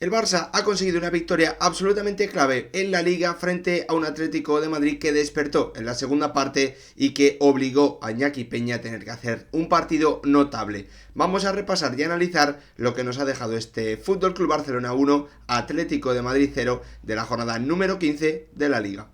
El Barça ha conseguido una victoria absolutamente clave en la Liga frente a un Atlético de Madrid que despertó en la segunda parte y que obligó a Iñaki Peña a tener que hacer un partido notable. Vamos a repasar y analizar lo que nos ha dejado este Fútbol Club Barcelona 1, Atlético de Madrid 0 de la jornada número 15 de la Liga.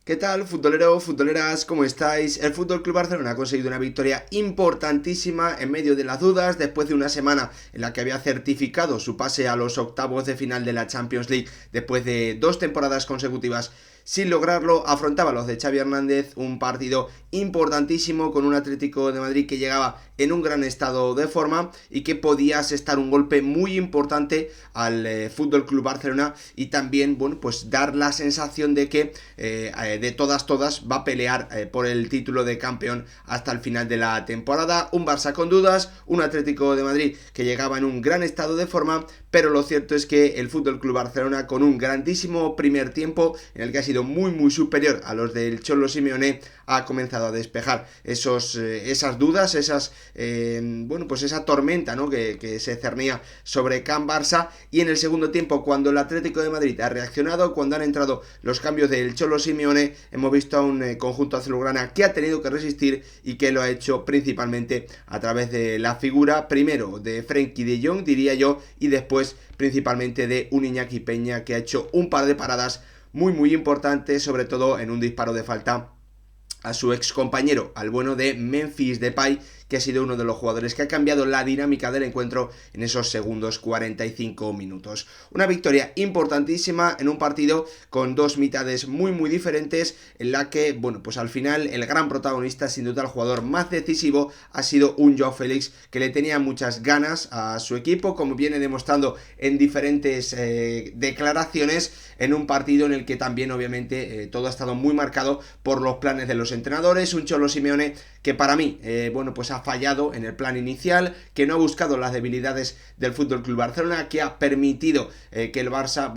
¿Qué tal, futbolero, futboleras? ¿Cómo estáis? El Fútbol Club Barcelona ha conseguido una victoria importantísima en medio de las dudas, después de una semana en la que había certificado su pase a los octavos de final de la Champions League, después de 2 temporadas consecutivas sin lograrlo. Afrontaba a los de Xavi Hernández un partido importantísimo con un Atlético de Madrid que llegaba en un gran estado de forma y que podía asestar un golpe muy importante al Fútbol Club Barcelona y también, bueno, pues dar la sensación de que de todas va a pelear por el título de campeón hasta el final de la temporada. Un Barça con dudas, un Atlético de Madrid que llegaba en un gran estado de forma, pero lo cierto es que el Fútbol Club Barcelona, con un grandísimo primer tiempo en el que ha sido muy superior a los del Cholo Simeone, ha comenzado a despejar esas dudas, pues esa tormenta, ¿no?, que se cernía sobre Can Barça. Y en el segundo tiempo, cuando el Atlético de Madrid ha reaccionado, cuando han entrado los cambios del Cholo Simeone, hemos visto a un conjunto azulgrana que ha tenido que resistir y que lo ha hecho principalmente a través de la figura, primero de Frenkie de Jong, diría yo, y después principalmente de un Iñaki Peña que ha hecho un par de paradas muy importantes, sobre todo en un disparo de falta a su ex compañero, al bueno de Memphis Depay, que ha sido uno de los jugadores que ha cambiado la dinámica del encuentro en esos segundos 45 minutos. Una victoria importantísima en un partido con dos mitades muy diferentes, en la que, bueno, pues al final el gran protagonista, sin duda el jugador más decisivo, ha sido un Joao Félix que le tenía muchas ganas a su equipo, como viene demostrando en diferentes declaraciones, en un partido en el que también obviamente todo ha estado muy marcado por los planes de los entrenadores. Un Cholo Simeone que para mí, pues ha fallado en el plan inicial, que no ha buscado las debilidades del Fútbol Club Barcelona, que ha permitido que el Barça,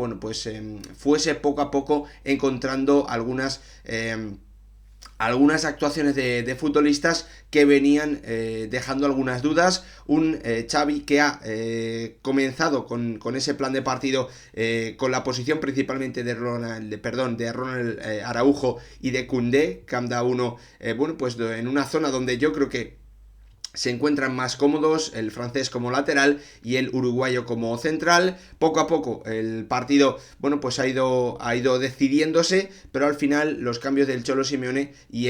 fuese poco a poco encontrando algunas actuaciones de futbolistas que venían dejando algunas dudas. Un Xavi que ha comenzado con ese plan de partido, con la posición principalmente de Ronald Araujo y de Koundé, cada uno en una zona donde yo creo que se encuentran más cómodos, el francés como lateral y el uruguayo como central. Poco a poco el partido, ha ido decidiéndose, pero al final los cambios del Cholo Simeone y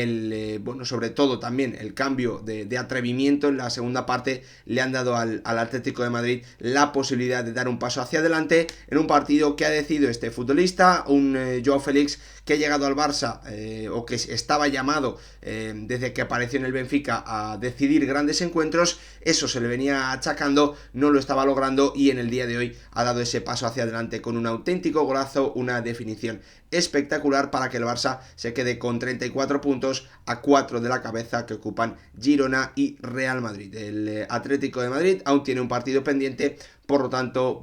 sobre todo también el cambio de atrevimiento en la segunda parte le han dado al Atlético de Madrid la posibilidad de dar un paso hacia adelante en un partido que ha decidido este futbolista, un Joao Félix que ha llegado al Barça, o que estaba llamado desde que apareció en el Benfica a decidir grandes encuentros. Eso se le venía achacando, no lo estaba logrando y en el día de hoy ha dado ese paso hacia adelante con un auténtico golazo, una definición espectacular para que el Barça se quede con 34 puntos a 4 de la cabeza que ocupan Girona y Real Madrid. El Atlético de Madrid aún tiene un partido pendiente, por lo tanto,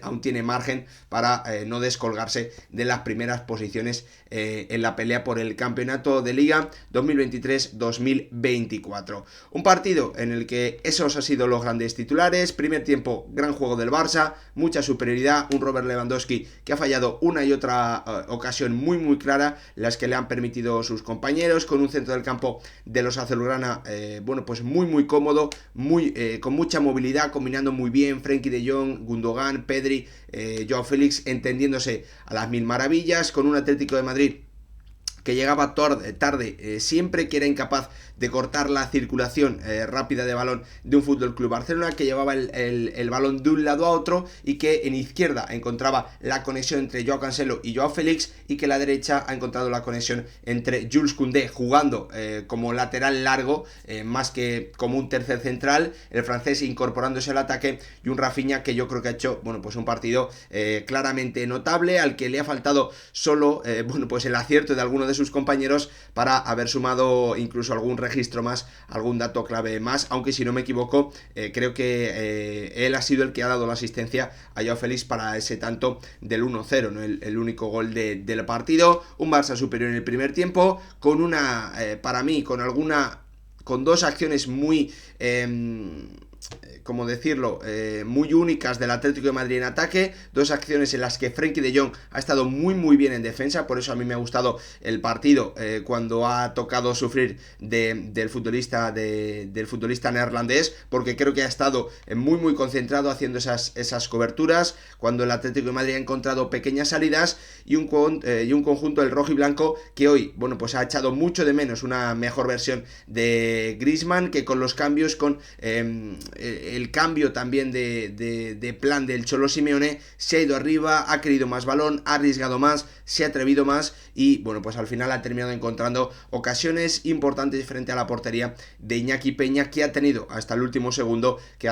aún tiene margen para no descolgarse de las primeras posiciones en la pelea por el campeonato de Liga 2023-2024. Un partido en el que esos han sido los grandes titulares. Primer tiempo, gran juego del Barça, mucha superioridad, un Robert Lewandowski que ha fallado una y otra ocasión muy clara, las que le han permitido sus compañeros, con un centro del campo de los azulgrana muy cómodo, con mucha movilidad, combinando muy bien Frenkie de Jong, Gundogan, Pedri, Joao Félix, entendiéndose a las mil maravillas, con un Atlético de Madrid que llegaba tarde, siempre que era incapaz de cortar la circulación rápida de balón de un Fútbol Club Barcelona, que llevaba el balón de un lado a otro y que en izquierda encontraba la conexión entre Joao Cancelo y Joao Félix, y que la derecha ha encontrado la conexión entre Jules Koundé, jugando como lateral largo, más que como un tercer central, el francés incorporándose al ataque, y un Rafinha que yo creo que ha hecho un partido claramente notable, al que le ha faltado solo el acierto de alguno de sus compañeros para haber sumado incluso algún registro más, algún dato clave más, aunque si no me equivoco, creo que él ha sido el que ha dado la asistencia a Joao Félix para ese tanto del 1-0, ¿no? El único gol del partido. Un Barça superior en el primer tiempo, con una, para mí, con dos acciones muy... como decirlo, muy únicas del Atlético de Madrid en ataque, dos acciones en las que Frenkie de Jong ha estado muy bien en defensa, por eso a mí me ha gustado el partido cuando ha tocado sufrir del futbolista neerlandés, porque creo que ha estado muy concentrado haciendo esas coberturas, cuando el Atlético de Madrid ha encontrado pequeñas salidas y un conjunto del rojo y blanco que hoy, bueno, pues ha echado mucho de menos una mejor versión de Griezmann, que con los cambios, con el cambio también de plan del Cholo Simeone, se ha ido arriba, ha querido más balón, ha arriesgado más, se ha atrevido más y bueno, pues al final ha terminado encontrando ocasiones importantes frente a la portería de Iñaki Peña, que ha tenido hasta el último segundo que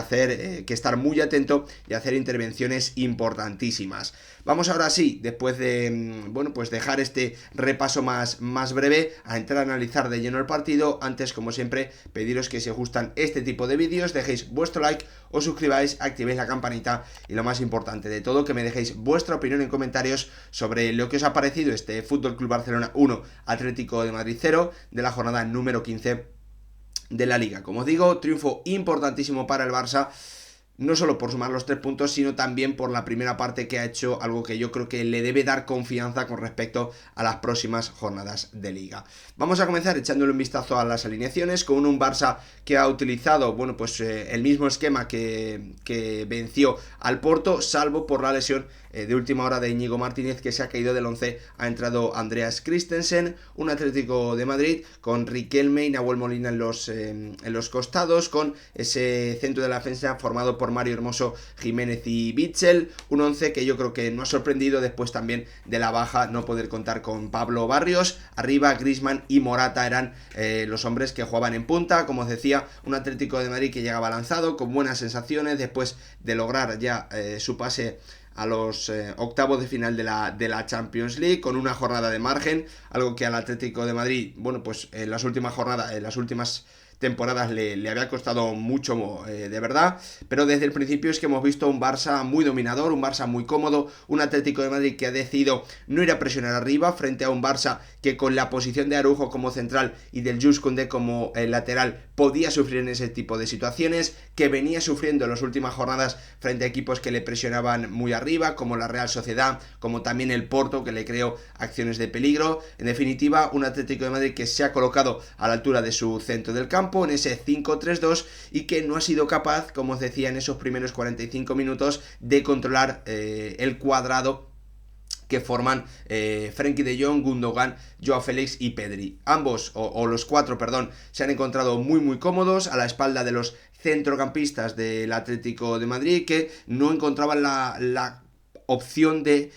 estar muy atento y hacer intervenciones importantísimas. Vamos ahora sí, después de, bueno, pues dejar este repaso más breve, a entrar a analizar de lleno el partido. Antes, como siempre, pediros que si os gustan este tipo de vídeos, dejéis vuestro like, os suscribáis, activéis la campanita y lo más importante de todo, que me dejéis vuestra opinión en comentarios sobre lo que os ha parecido este Fútbol Club Barcelona 1, Atlético de Madrid 0, de la jornada número 15 de la Liga. Como os digo, triunfo importantísimo para el Barça, no solo por sumar los 3 puntos, sino también por la primera parte que ha hecho, algo que yo creo que le debe dar confianza con respecto a las próximas jornadas de Liga. Vamos a comenzar echándole un vistazo a las alineaciones, con un Barça que ha utilizado, bueno, pues el mismo esquema que venció al Porto, salvo por la lesión de última hora de Íñigo Martínez, que se ha caído del 11, ha entrado Andreas Christensen, un Atlético de Madrid con Riquelme y Nahuel Molina en los costados, con ese centro de la defensa formado por Mario Hermoso, Jiménez y Bitzel, un 11 que yo creo que no ha sorprendido después también de la baja no poder contar con Pablo Barrios. Arriba Griezmann y Morata eran los hombres que jugaban en punta. Como os decía, un Atlético de Madrid que llegaba lanzado, con buenas sensaciones después de lograr ya su pase a los octavos de final de la Champions League, con una jornada de margen, algo que al Atlético de Madrid, bueno, pues en las últimas temporadas le había costado mucho de verdad, pero desde el principio es que hemos visto un Barça muy dominador, un Barça muy cómodo, un Atlético de Madrid que ha decidido no ir a presionar arriba frente a un Barça que con la posición de Araujo como central y del Jules Koundé como lateral podía sufrir en ese tipo de situaciones, que venía sufriendo en las últimas jornadas frente a equipos que le presionaban muy arriba, como la Real Sociedad, como también el Porto, que le creó acciones de peligro. En definitiva, un Atlético de Madrid que se ha colocado a la altura de su centro del campo, en ese 5-3-2, y que no ha sido capaz, como os decía, en esos primeros 45 minutos de controlar el cuadrado que forman Frenkie de Jong, Gundogan, Joao Félix y Pedri. Ambos, o los cuatro, perdón, se han encontrado muy cómodos a la espalda de los centrocampistas del Atlético de Madrid, que no encontraban la opción de,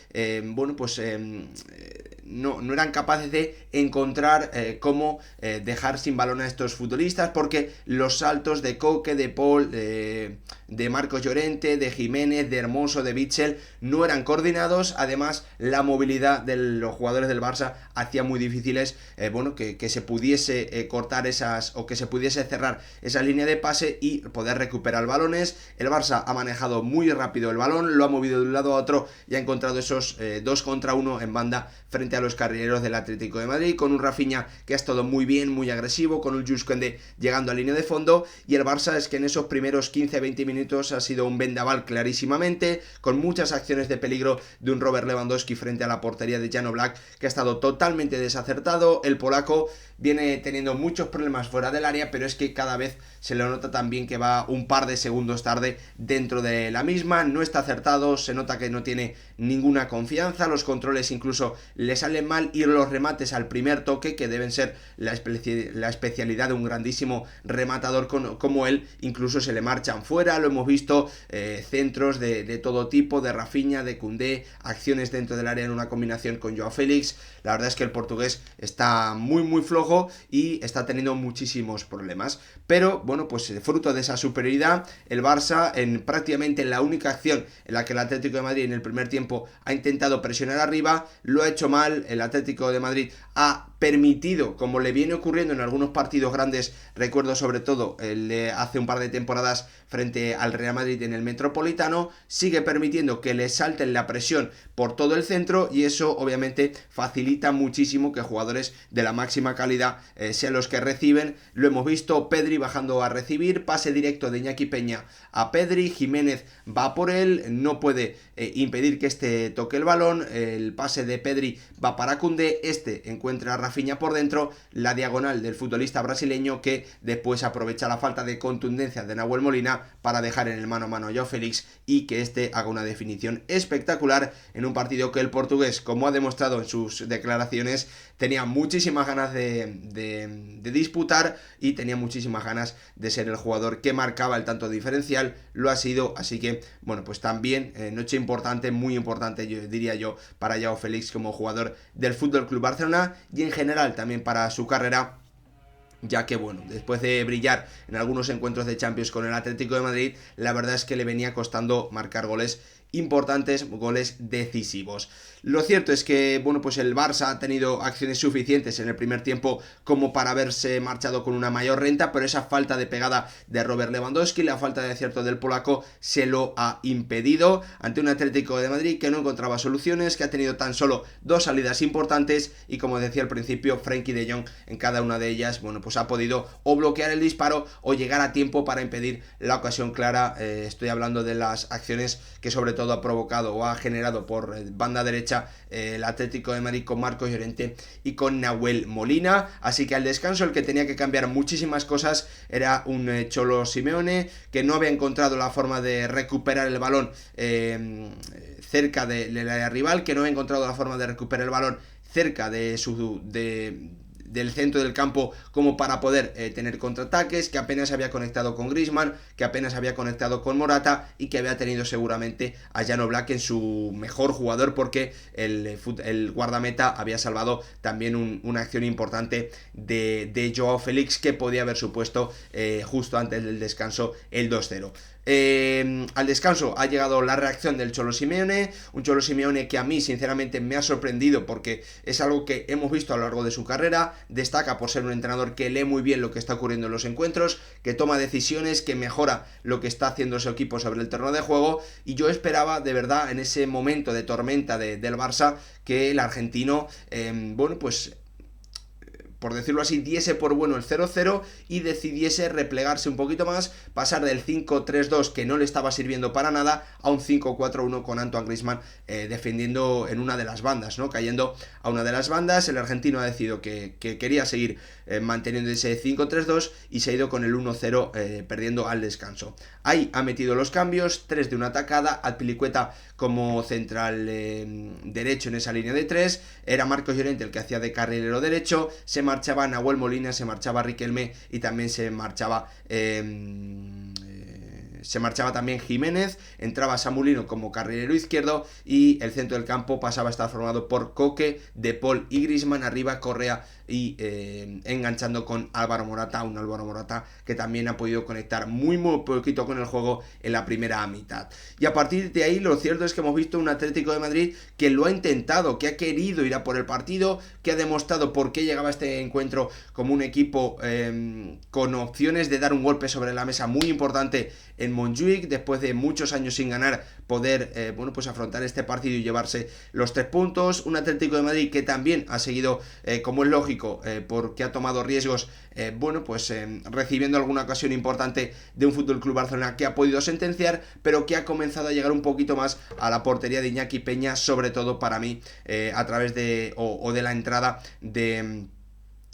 no eran capaces de encontrar cómo dejar sin balón a estos futbolistas, porque los saltos de Coque, de Paul, de Marcos Llorente, de Jiménez, de Hermoso, de Bitzel no eran coordinados. Además, la movilidad de los jugadores del Barça hacía muy difíciles que se pudiese cortar que se pudiese cerrar esa línea de pase y poder recuperar balones. El Barça ha manejado muy rápido el balón, lo ha movido de un lado a otro y ha encontrado esos 2 contra 1 en banda frente a los carrileros del Atlético de Madrid, con un Rafinha que ha estado muy bien, muy agresivo, con un Jules Koundé llegando a línea de fondo, y el Barça es que en esos primeros 15-20 minutos ha sido un vendaval clarísimamente, con muchas acciones de peligro de un Robert Lewandowski frente a la portería de Jan Oblak, que ha estado totalmente desacertado. El polaco viene teniendo muchos problemas fuera del área, pero es que cada vez se le nota también que va un par de segundos tarde dentro de la misma, no está acertado, se nota que no tiene ninguna confianza, los controles incluso le salen mal, y los remates al primer toque, que deben ser la especialidad de un grandísimo rematador como él, incluso se le marchan fuera. Lo hemos visto, centros de todo tipo, de Rafinha, de Koundé, acciones dentro del área en una combinación con Joao Félix. La verdad es que el portugués está muy flojo y está teniendo muchísimos problemas, pero bueno, pues fruto de esa superioridad, el Barça, en prácticamente la única acción en la que el Atlético de Madrid en el primer tiempo ha intentado presionar arriba, lo ha hecho mal. El Atlético de Madrid ha permitido, como le viene ocurriendo en algunos partidos grandes, recuerdo sobre todo el de hace un par de temporadas frente al Real Madrid en el Metropolitano, sigue permitiendo que le salten la presión por todo el centro, y eso obviamente facilita muchísimo que jugadores de la máxima calidad sean los que reciben. Lo hemos visto, Pedri bajando a recibir, pase directo de Iñaki Peña a Pedri, Jiménez va por él, no puede impedir que este toque el balón, el pase de Pedri va para Koundé, este encuentra a Rafinha por dentro, la diagonal del futbolista brasileño que después aprovecha la falta de contundencia de Nahuel Molina para dejar en el mano a mano a Joao Félix y que este haga una definición espectacular en un partido que el portugués, como ha demostrado en sus declaraciones, tenía muchísimas ganas de disputar y tenía muchísimas ganas de ser el jugador que marcaba el tanto diferencial, lo ha sido, así que bueno, pues también noche importante, muy importante yo diría yo para Joao Félix como jugador del FC Barcelona y en general también para su carrera, ya que bueno, después de brillar en algunos encuentros de Champions con el Atlético de Madrid, la verdad es que le venía costando marcar goles importantes, goles decisivos. Lo cierto es que, bueno, pues el Barça ha tenido acciones suficientes en el primer tiempo como para haberse marchado con una mayor renta, pero esa falta de pegada de Robert Lewandowski, la falta de acierto del polaco, se lo ha impedido ante un Atlético de Madrid que no encontraba soluciones, que ha tenido tan solo 2 salidas importantes y, como decía al principio, Frenkie de Jong en cada una de ellas, bueno, pues ha podido o bloquear el disparo o llegar a tiempo para impedir la ocasión clara. Estoy hablando de las acciones que sobre todo ha provocado o ha generado por banda derecha el Atlético de Madrid con Marcos Llorente y con Nahuel Molina. Así que al descanso el que tenía que cambiar muchísimas cosas era un Cholo Simeone que no había encontrado la forma de recuperar el balón cerca del área rival, que no había encontrado la forma de recuperar el balón cerca del centro del campo como para poder tener contraataques, que apenas había conectado con Griezmann, que apenas había conectado con Morata y que había tenido seguramente a Jan Oblak en su mejor jugador, porque el guardameta había salvado también una acción importante de Joao Félix que podía haber supuesto justo antes del descanso el 2-0. Al descanso ha llegado la reacción del Cholo Simeone, un Cholo Simeone que a mí sinceramente me ha sorprendido porque es algo que hemos visto a lo largo de su carrera. Destaca por ser un entrenador que lee muy bien lo que está ocurriendo en los encuentros, que toma decisiones, que mejora lo que está haciendo su equipo sobre el terreno de juego, y yo esperaba de verdad en ese momento de tormenta del Barça que el argentino, bueno, pues por decirlo así, diese por bueno el 0-0 y decidiese replegarse un poquito más, pasar del 5-3-2 que no le estaba sirviendo para nada a un 5-4-1 con Antoine Griezmann defendiendo en una de las bandas, ¿no? Cayendo a una de las bandas. El argentino ha decidido que quería seguir manteniendo ese 5-3-2 y se ha ido con el 1-0 perdiendo al descanso. Ahí ha metido los cambios, 3 de una atacada, Azpilicueta como central derecho en esa línea de 3, era Marcos Llorente el que hacía de carrilero derecho, se marchaba Nahuel Molina, se marchaba Riquelme y también se marchaba también Jiménez, entraba Samulino como carrilero izquierdo y el centro del campo pasaba a estar formado por Koke, De Paul y Griezmann, arriba Correa y enganchando con Álvaro Morata, un Álvaro Morata que también ha podido conectar muy poquito con el juego en la primera mitad. Y a partir de ahí lo cierto es que hemos visto un Atlético de Madrid que lo ha intentado, que ha querido ir a por el partido, que ha demostrado por qué llegaba a este encuentro como un equipo con opciones de dar un golpe sobre la mesa muy importante en Montjuic, después de muchos años sin ganar, poder bueno, pues afrontar este partido y llevarse los 3 puntos. Un Atlético de Madrid que también ha seguido, como es lógico, porque ha tomado riesgos, bueno, pues recibiendo alguna ocasión importante de un FC Barcelona que ha podido sentenciar, pero que ha comenzado a llegar un poquito más a la portería de Iñaki Peña, sobre todo para mí, a través de la entrada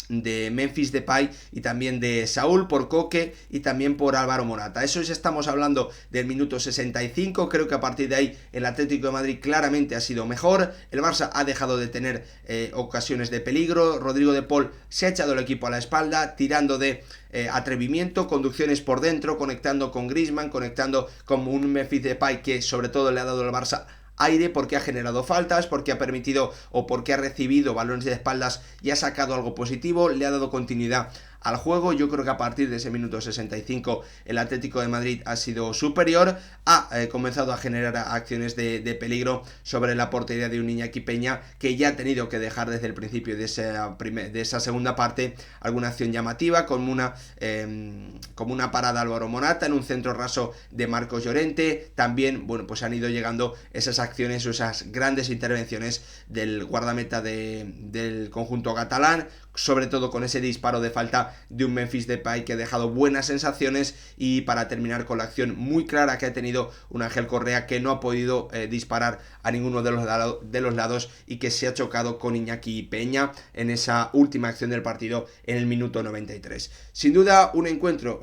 de Memphis Depay y también de Saúl por Koke y también por Álvaro Morata. Eso ya estamos hablando del minuto 65, creo que a partir de ahí el Atlético de Madrid claramente ha sido mejor, el Barça ha dejado de tener ocasiones de peligro, Rodrigo de Paul se ha echado el equipo a la espalda, tirando de atrevimiento, conducciones por dentro, conectando con Griezmann, conectando con un Memphis Depay que sobre todo le ha dado al Barça aire porque ha generado faltas, porque ha permitido o porque ha recibido balones de espaldas y ha sacado algo positivo, le ha dado continuidad al juego. Yo creo que a partir de ese minuto 65 el Atlético de Madrid ha sido superior, ha comenzado a generar acciones de peligro sobre la portería de un Iñaki Peña, que ya ha tenido que dejar desde el principio de esa segunda parte alguna acción llamativa, como una parada Álvaro Morata en un centro raso de Marcos Llorente. También, bueno, pues han ido llegando esas acciones o esas grandes intervenciones del guardameta del conjunto catalán, sobre todo con ese disparo de falta de un Memphis Depay que ha dejado buenas sensaciones, y para terminar con la acción muy clara que ha tenido un Ángel Correa que no ha podido disparar a ninguno de los lados y que se ha chocado con Iñaki Peña en esa última acción del partido en el minuto 93. Sin duda un encuentro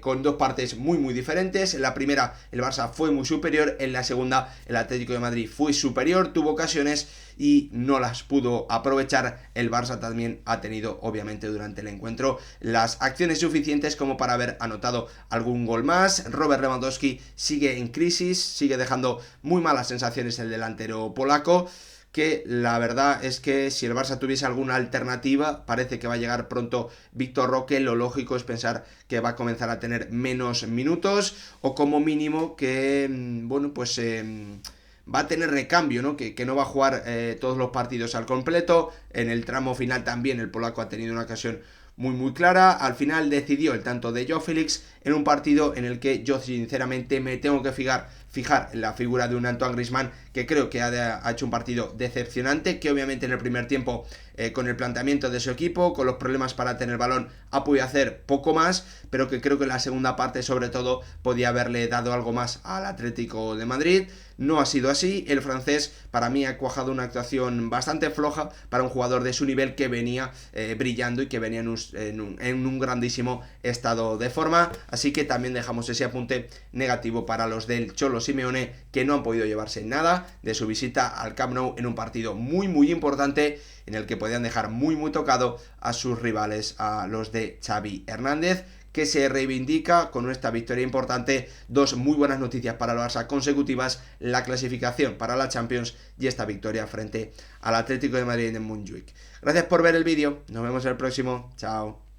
con dos partes muy diferentes. En la primera el Barça fue muy superior, en la segunda el Atlético de Madrid fue superior, tuvo ocasiones y no las pudo aprovechar. El Barça también ha tenido, obviamente, durante el encuentro las acciones suficientes como para haber anotado algún gol más. Robert Lewandowski sigue en crisis, sigue dejando muy malas sensaciones el delantero polaco, que la verdad es que si el Barça tuviese alguna alternativa, parece que va a llegar pronto Víctor Roque. Lo lógico es pensar que va a comenzar a tener menos minutos, o como mínimo que, bueno, pues va a tener recambio, ¿no? Que no va a jugar todos los partidos al completo. En el tramo final también el polaco ha tenido una ocasión muy clara. Al final decidió el tanto de Joao Félix en un partido en el que yo sinceramente me tengo que fijar en la figura de un Antoine Griezmann, que creo que ha hecho un partido decepcionante, que obviamente en el primer tiempo con el planteamiento de su equipo, con los problemas para tener balón, ha podido hacer poco más, pero que creo que en la segunda parte sobre todo podía haberle dado algo más al Atlético de Madrid. No ha sido así. El francés para mí ha cuajado una actuación bastante floja para un jugador de su nivel, que venía brillando y que venía en un grandísimo estado de forma. Así que también dejamos ese apunte negativo para los del Cholo Simeone, que no han podido llevarse nada de su visita al Camp Nou en un partido muy importante, en el que podían dejar muy tocado a sus rivales, a los de Xavi Hernández, que se reivindica con esta victoria importante. Dos muy buenas noticias para el Barça consecutivas: la clasificación para la Champions y esta victoria frente al Atlético de Madrid en Montjuic. Gracias por ver el vídeo, nos vemos en el próximo, chao.